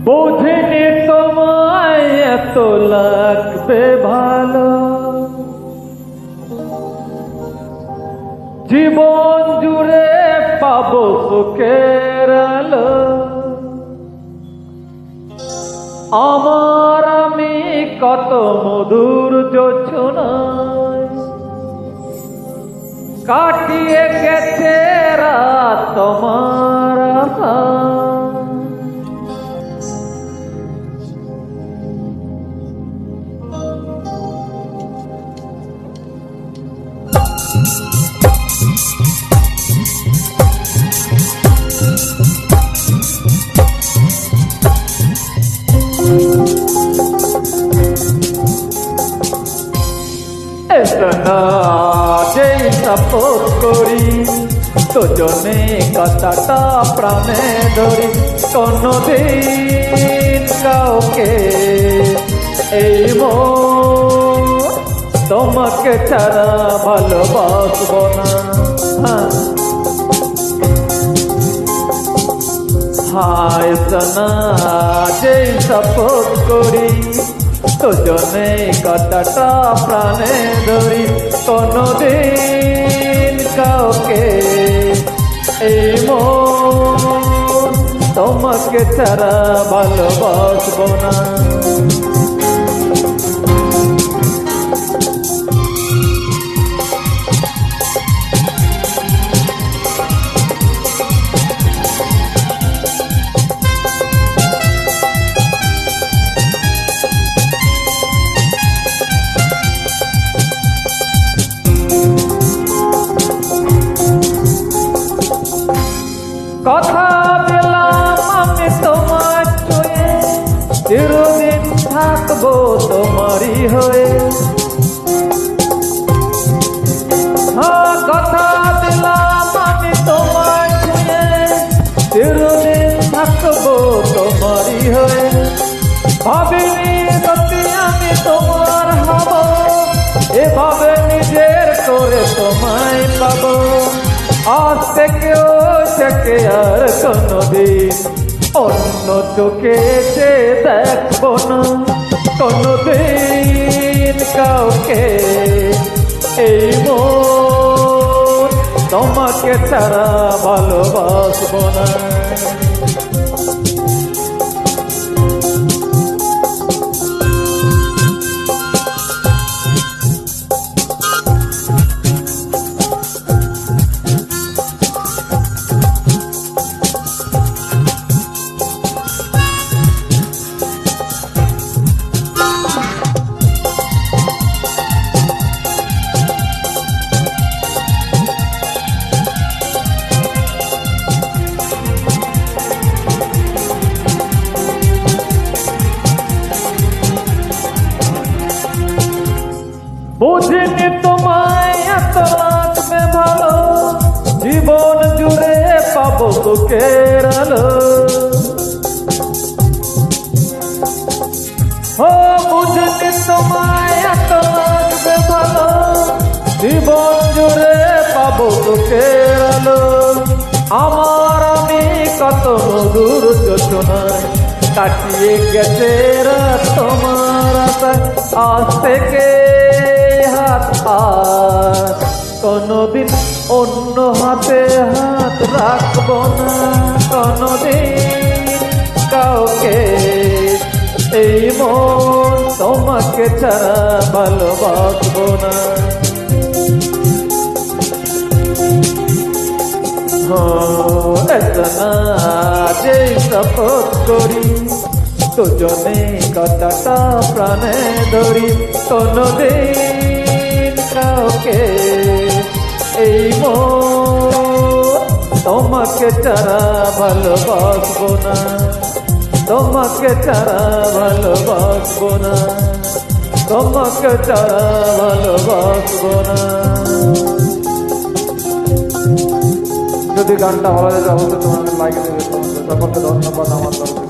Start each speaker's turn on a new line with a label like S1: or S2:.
S1: বুঝিনি তোমায় এত লাগবে ভালো, জীবন জুড়ে পাবো সুখের আলো। আমার আমি কত মধুর জোছনায় কাটিয়ে গেছে রাত তোমার আশায়। যেই সাপোর্ট করি দুজনে কথাটা প্রাণে ধরি, কোনদিন কাউকে এই মন তোমাকে ছাড়া ভালোবাসবো না। হায় সোনা যেই সাপোর্ট করি দুজনে কথাটা প্রাণে ধরি, কোনদিন কাউকে এই মন তোমাকে ছাড়া ভালোবাসবো না। কথা দিলাম আমি তোমার ছুঁয়ে, চিরদিন থাকবো তোমারই হয়ে। কথা দিলাম আমি তোমার ছুঁয়ে, চিরদিন থাকবো তোমারই হয়ে। ভাবিনি সত্যি আমি তোমার হব, এভাবে নিজের করে তোমায় পাবো। আজ থেকেও থেকে আর কোনদিন অন্য চোখে যে দেখবো না, কোনদিন কাউকে এই মন তোমাকে ছাড়া ভালোবাসবো না। বুঝিনি তোমায় এত লাগবে ভালো, জীবন জুড়ে পাবো সুখের আলো। বুঝিনি তোমায় এত লাগবে ভালো, জীবন জুড়ে পাবো সুখের আলো। আমার আমি কত মধুর যোজনায় কাটিয়ে গেছে রাত তোমার আশায়। আজ থেকে আর কোনদিন অন্য হাতে হাত রাখবো না, কোনদিন কাউকে এই মন তোমাকে ছাড়া ভালোবাসবো না। যেই শপথ করি দুজনে কথাটা প্রাণে ধরি, কোনদিন কাউকে এই মন তোমাকে ছাড়া ভালোবাসবো না, তোমাকে ছাড়া ভালোবাসবো না, তোমাকে ছাড়া ভালোবাসবো না। যদি গানটা ভালো লাগে অবশ্যই তোমাকে লাইক দেবে। সকলকে ধন্যবাদ আমার তরফ থেকে।